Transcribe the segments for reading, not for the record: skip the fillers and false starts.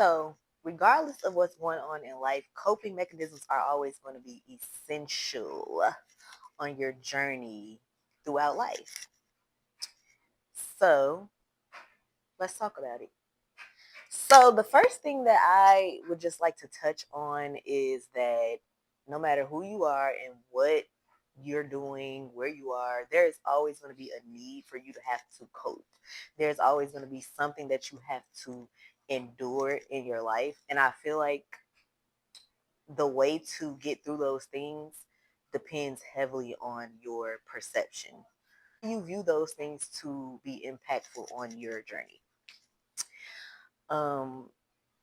So, regardless of what's going on in life, coping mechanisms are always going to be essential on your journey throughout life. So, let's talk about it. So, the first thing that I would just like to touch on is that no matter who you are and what you're doing, where you are, there is always going to be a need for you to have to cope. There's always going to be something that you have to endure in your life. And I feel like the way to get through those things depends heavily on your perception. You view those things to be impactful on your journey. Um,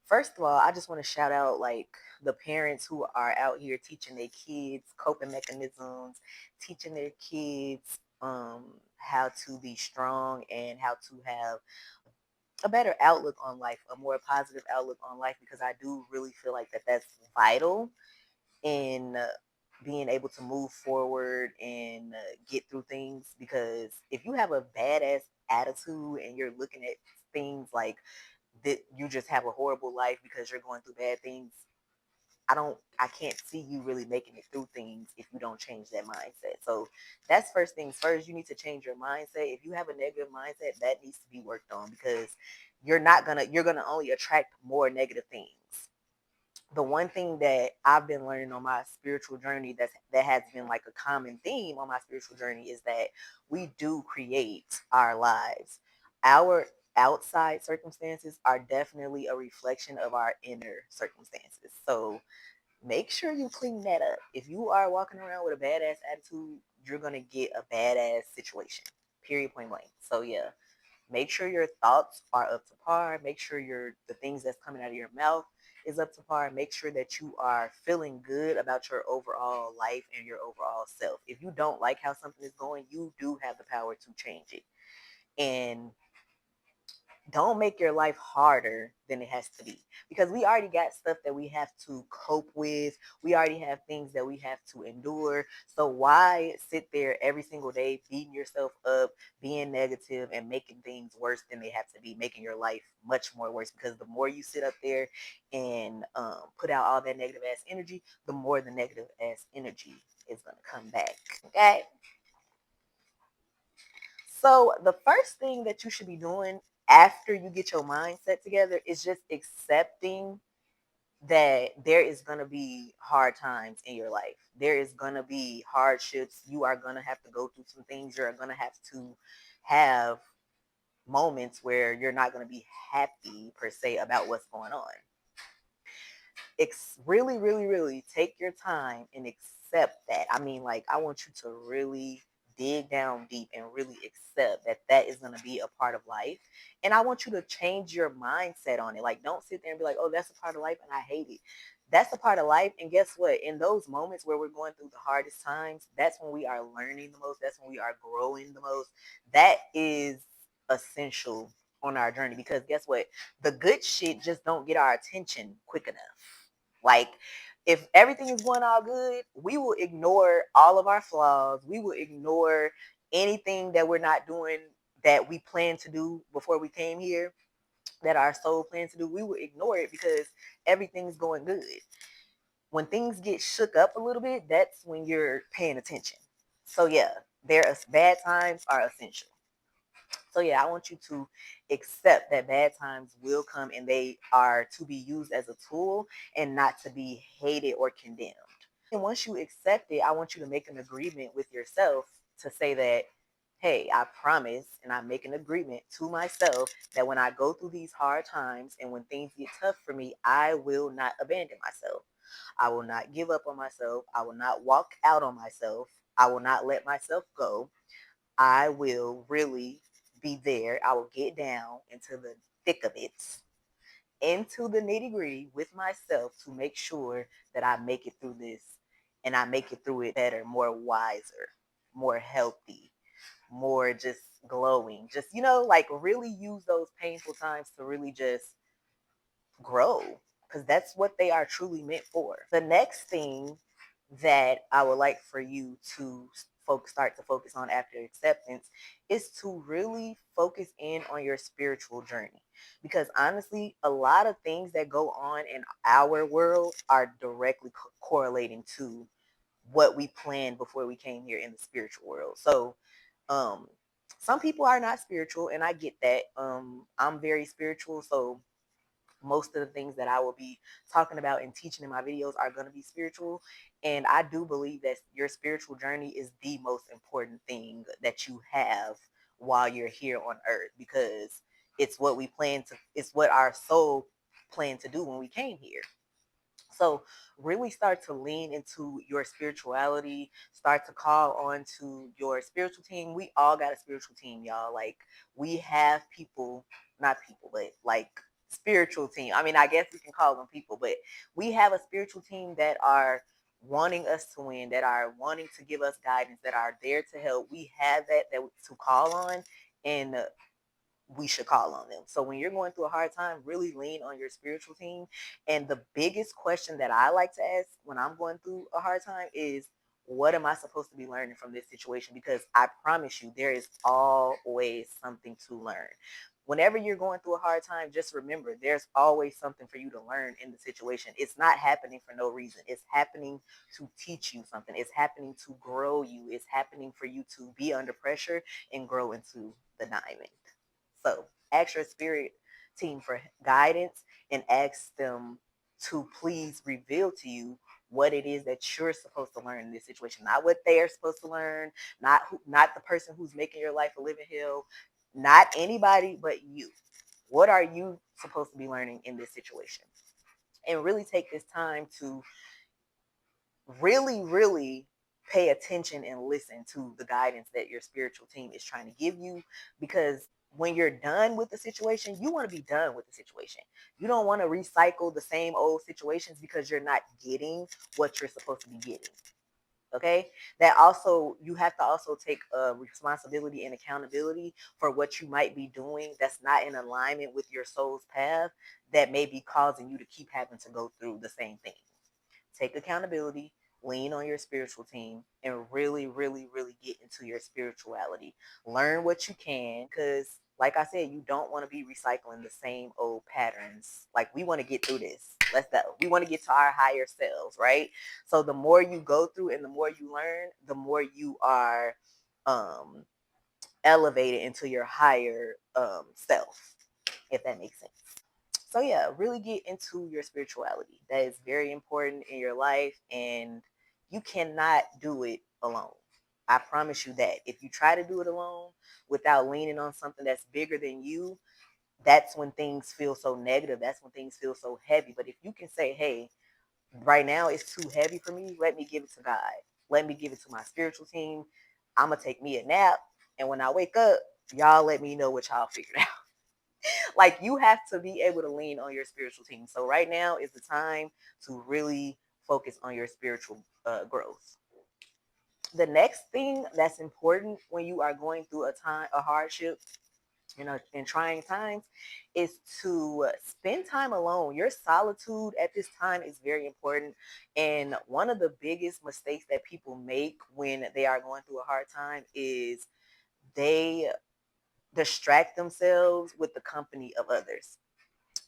First of all, I just want to shout out like the parents who are out here teaching their kids coping mechanisms, teaching their kids how to be strong and how to have a better outlook on life, a more positive outlook on life, because I do really feel like that's vital in being able to move forward and get through things. Because if you have a badass attitude and you're looking at things like that, you just have a horrible life because you're going through bad things. I can't see you really making it through things if you don't change that mindset. So that's first things first. You need to change your mindset. If you have a negative mindset, that needs to be worked on, because you're gonna only attract more negative things. The one thing that I've been learning on my spiritual journey that has been like a common theme on my spiritual journey is that we do create our lives. Our outside circumstances are definitely a reflection of our inner circumstances. So make sure you clean that up. If you are walking around with a badass attitude, you're gonna get a badass situation. Period, point blank. So yeah, make sure your thoughts are up to par. Make sure the things that's coming out of your mouth is up to par. Make sure that you are feeling good about your overall life and your overall self. If you don't like how something is going, you do have the power to change it. And don't make your life harder than it has to be, because we already got stuff that we have to cope with. We already have things that we have to endure. So why sit there every single day beating yourself up, being negative, and making things worse than they have to be, making your life much more worse? Because the more you sit up there and put out all that negative ass energy, the more the negative ass energy is going to come back. Okay. So the first thing that you should be doing after you get your mindset together is just accepting that there is going to be hard times in your life. There is going to be hardships. You are going to have to go through some things. You're going to have moments where you're not going to be happy per se about what's going on. Really, really, really take your time and accept that. I mean, like, I want you to really dig down deep and really accept that that is going to be a part of life. And I want you to change your mindset on it. Like, don't sit there and be like, oh, that's a part of life and I hate it. That's a part of life. And guess what? In those moments where we're going through the hardest times, that's when we are learning the most. That's when we are growing the most. That is essential on our journey, because guess what? The good shit just don't get our attention quick enough. Like, if everything is going all good, we will ignore all of our flaws. We will ignore anything that we're not doing that we planned to do before we came here, that our soul planned to do. We will ignore it because everything's going good. When things get shook up a little bit, that's when you're paying attention. So yeah, bad times are essential. So yeah, I want you to accept that bad times will come and they are to be used as a tool and not to be hated or condemned. And once you accept it, I want you to make an agreement with yourself to say that, hey, I promise and I make an agreement to myself that when I go through these hard times and when things get tough for me, I will not abandon myself. I will not give up on myself. I will not walk out on myself. I will not let myself go. I will really be there. I will get down into the thick of it, into the nitty gritty with myself to make sure that I make it through this and I make it through it better, more wiser, more healthy, more just glowing. Just, like really use those painful times to really just grow, because that's what they are truly meant for. The next thing that I would like for you to folks start to focus on after acceptance is to really focus in on your spiritual journey. Because honestly, a lot of things that go on in our world are directly correlating to what we planned before we came here in the spiritual world. So, um, some people are not spiritual, and I get that. I'm very spiritual, so most of the things that I will be talking about and teaching in my videos are going to be spiritual. And I do believe that your spiritual journey is the most important thing that you have while you're here on earth, because it's what our soul planned to do when we came here. So really start to lean into your spirituality, start to call on to your spiritual team. We all got a spiritual team, y'all. Like we have people, not people, but like spiritual team. I mean, I guess we can call them people, but we have a spiritual team that are wanting us to win, that are wanting to give us guidance, that are there to help. We have that to call on, and we should call on them. So when you're going through a hard time, really lean on your spiritual team. And the biggest question that I like to ask when I'm going through a hard time is, what am I supposed to be learning from this situation? Because I promise you, there is always something to learn. Whenever you're going through a hard time, just remember there's always something for you to learn in the situation. It's not happening for no reason. It's happening to teach you something. It's happening to grow you. It's happening for you to be under pressure and grow into the diamond. So ask your spirit team for guidance and ask them to please reveal to you what it is that you're supposed to learn in this situation. Not what they are supposed to learn, not the person who's making your life a living hell, not anybody but you. What are you supposed to be learning in this situation? And really take this time to really pay attention and listen to the guidance that your spiritual team is trying to give you, because when you're done with the situation, you want to be done with the situation. You don't want to recycle the same old situations because you're not getting what you're supposed to be getting. Okay, that also, you have to also take responsibility and accountability for what you might be doing that's not in alignment with your soul's path, that may be causing you to keep having to go through the same thing. Take accountability, lean on your spiritual team, and really get into your spirituality. Learn what you can, because like I said, you don't want to be recycling the same old patterns. Like, we want to get through this. Let's go. We want to get to our higher selves, right? So the more you go through and the more you learn, the more you are um elevated into your higher self, if that makes sense. So yeah, really get into your spirituality. That is very important in your life, and you cannot do it alone. I promise you that. If you try to do it alone without leaning on something that's bigger than you, that's when things feel so negative. That's when things feel so heavy. But if you can say, hey, right now it's too heavy for me, let me give it to God. Let me give it to my spiritual team. I'm going to take me a nap. And when I wake up, y'all let me know what y'all figured out. Like, you have to be able to lean on your spiritual team. So right now is the time to really focus on your spiritual growth. The next thing that's important when you are going through a hardship, in trying times, is to spend time alone. Your solitude at this time is very important. And one of the biggest mistakes that people make when they are going through a hard time is they distract themselves with the company of others.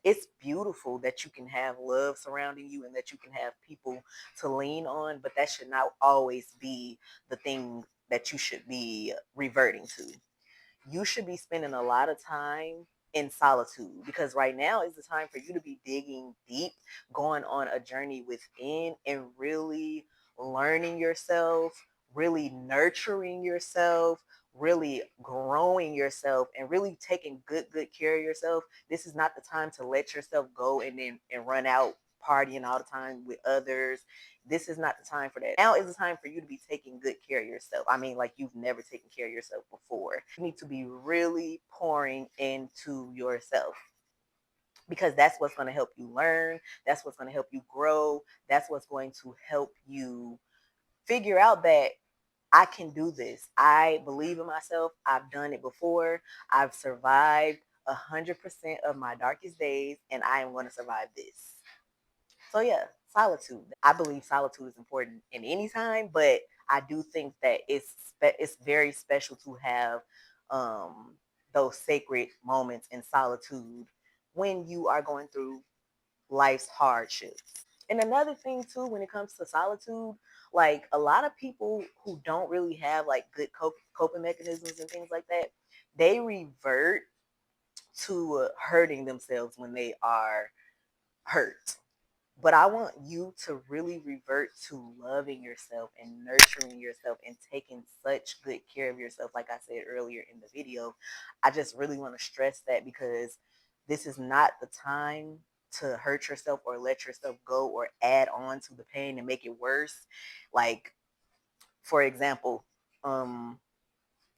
It's beautiful that you can have love surrounding you and that you can have people to lean on, but that should not always be the thing that you should be reverting to. You should be spending a lot of time in solitude, because right now is the time for you to be digging deep, going on a journey within, and really learning yourself, really nurturing yourself, really growing yourself, and really taking good care of yourself. This is not the time to let yourself go and run out partying all the time with others. This is not the time for that. Now is the time for you to be taking good care of yourself. I mean, like you've never taken care of yourself before. You need to be really pouring into yourself, because that's what's going to help you learn. That's what's going to help you grow. That's what's going to help you figure out that I can do this. I believe in myself. I've done it before. I've survived 100% of my darkest days, and I am going to survive this. So yeah, solitude. I believe solitude is important in any time, but I do think that it's very special to have um, those sacred moments in solitude when you are going through life's hardships. And another thing too, when it comes to solitude, like a lot of people who don't really have like good coping mechanisms and things like that, they revert to hurting themselves when they are hurt. But I want you to really revert to loving yourself and nurturing yourself and taking such good care of yourself. Like I said earlier in the video, I just really want to stress that because this is not the time to hurt yourself or let yourself go or add on to the pain and make it worse. Like, for example, um,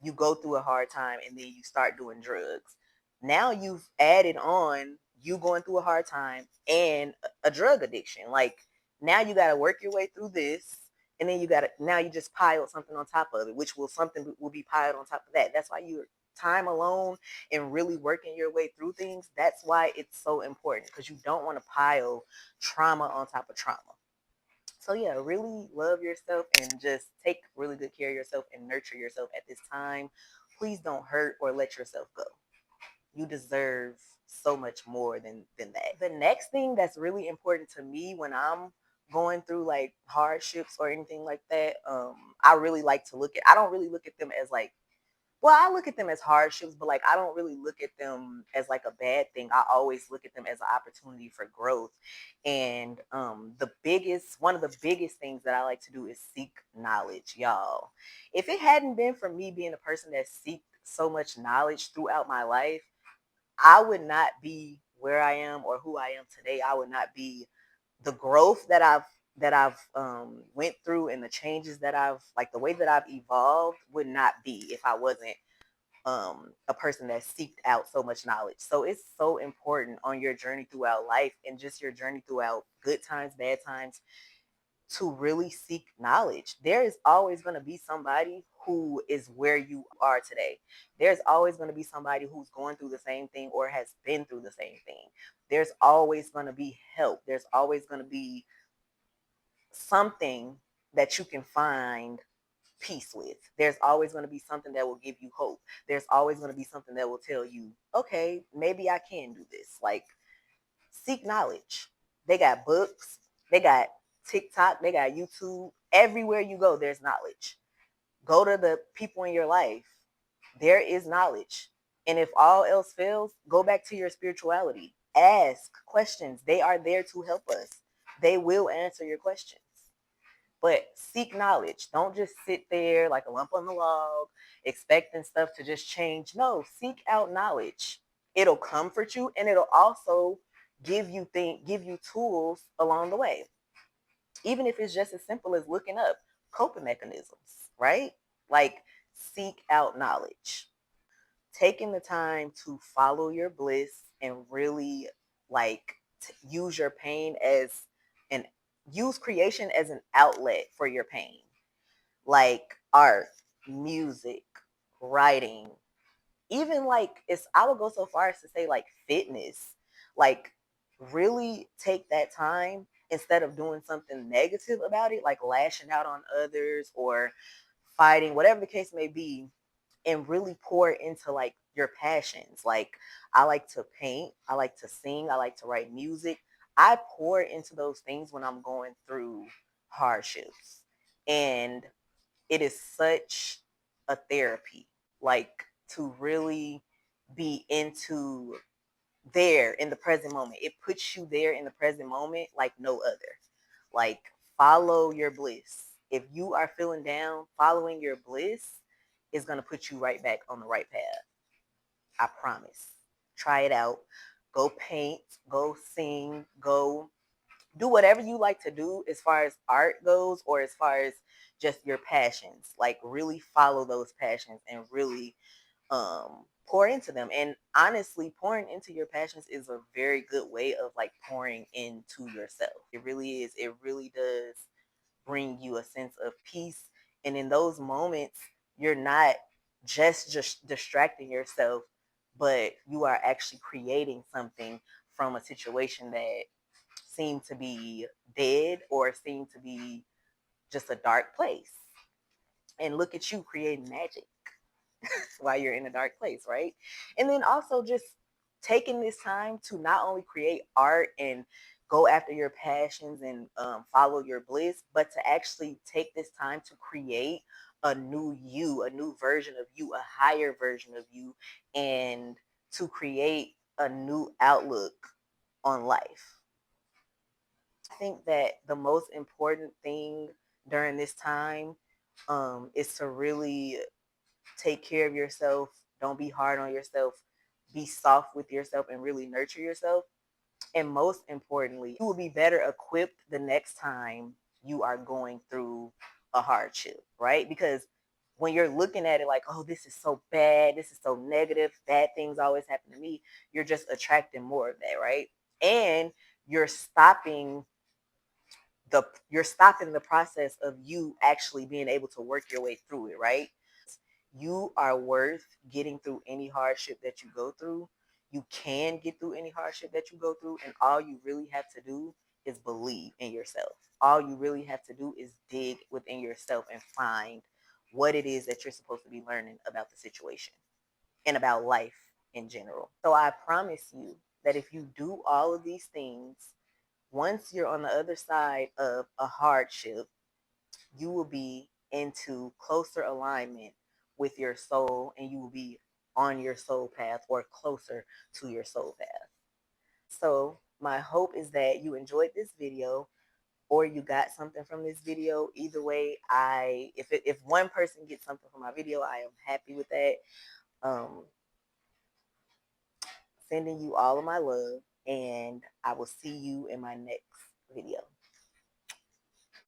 you go through a hard time and then you start doing drugs. Now you've added on you going through a hard time and a drug addiction. Like now you got to work your way through this, and then you got to now you just piled something on top of it, which will something will be piled on top of that. That's why you're time alone and really working your way through things. That's why it's so important because you don't want to pile trauma on top of trauma. So yeah, really love yourself and just take really good care of yourself and nurture yourself at this time. Please don't hurt or let yourself go. You deserve so much more than that. The next thing that's really important to me when I'm going through like hardships or anything like that, I really like to look at I don't really look at them as like well, I look at them as hardships, but like I don't really look at them as like a bad thing. I always look at them as an opportunity for growth. And one of the biggest things that I like to do is seek knowledge, y'all. If it hadn't been for me being a person that seeked so much knowledge throughout my life, I would not be where I am or who I am today. I would not be the growth that I've went through and the changes that I've like the way that I've evolved would not be if I wasn't a person that seeked out so much knowledge. So it's so important on your journey throughout life and just your journey throughout good times, bad times, to really seek knowledge. There is always going to be somebody who is where you are today. There's always going to be somebody who's going through the same thing or has been through the same thing. There's always going to be help. There's always going to be something that you can find peace with. There's always going to be something that will give you hope. There's always going to be something that will tell you, okay, maybe I can do this. Like, seek knowledge. They got books, they got TikTok, they got YouTube. Everywhere you go, there's knowledge. Go to the people in your life. There is knowledge. And if all else fails, go back to your spirituality. Ask questions. They are there to help us. They will answer your questions. But seek knowledge. Don't just sit there like a lump on the log, expecting stuff to just change. No, seek out knowledge. It'll comfort you and it'll also give you tools along the way. Even if it's just as simple as looking up coping mechanisms, right? Like seek out knowledge. Taking the time to follow your bliss and really like use your pain as an use creation as an outlet for your pain, like art, music, writing, even like it's I would go so far as to say like fitness. Like really take that time instead of doing something negative about it, like lashing out on others or fighting, whatever the case may be, and really pour into like your passions. Like I like to paint, I like to sing, I like to write music. I pour into those things when I'm going through hardships. And it is such a therapy, like to really be into there in the present moment. It puts you there in the present moment like no other. Like follow your bliss. If you are feeling down, following your bliss is going to put you right back on the right path. I promise. Try it out. Go paint, go sing, go do whatever you like to do as far as art goes or as far as just your passions. Like really follow those passions and really pour into them. And honestly, pouring into your passions is a very good way of like pouring into yourself. It really is. It really does bring you a sense of peace. And in those moments, you're not just distracting yourself, but you are actually creating something from a situation that seemed to be dead or seemed to be just a dark place. And look at you creating magic while you're in a dark place, right? And then also just taking this time to not only create art and go after your passions and follow your bliss, but to actually take this time to create a new you, a new version of you, a higher version of you, and to create a new outlook on life. I think that the most important thing during this time is to really take care of yourself. Don't be hard on yourself. Be soft with yourself and really nurture yourself. And most importantly, you will be better equipped the next time you are going through a hardship, right? Because when you're looking at it like, oh, this is so bad, this is so negative, bad things always happen to me, you're just attracting more of that, right? And you're stopping you're stopping the process of you actually being able to work your way through it, right? You are worth getting through any hardship that you go through. You can get through any hardship that you go through, and all you really have to do is believe in yourself. All you really have to do is dig within yourself and find what it is that you're supposed to be learning about the situation and about life in general. So I promise you that if you do all of these things, once you're on the other side of a hardship, you will be into closer alignment with your soul and you will be on your soul path or closer to your soul path. So, my hope is that you enjoyed this video or you got something from this video. Either way, if one person gets something from my video, I am happy with that. Um, Sending you all of my love, and I will see you in my next video.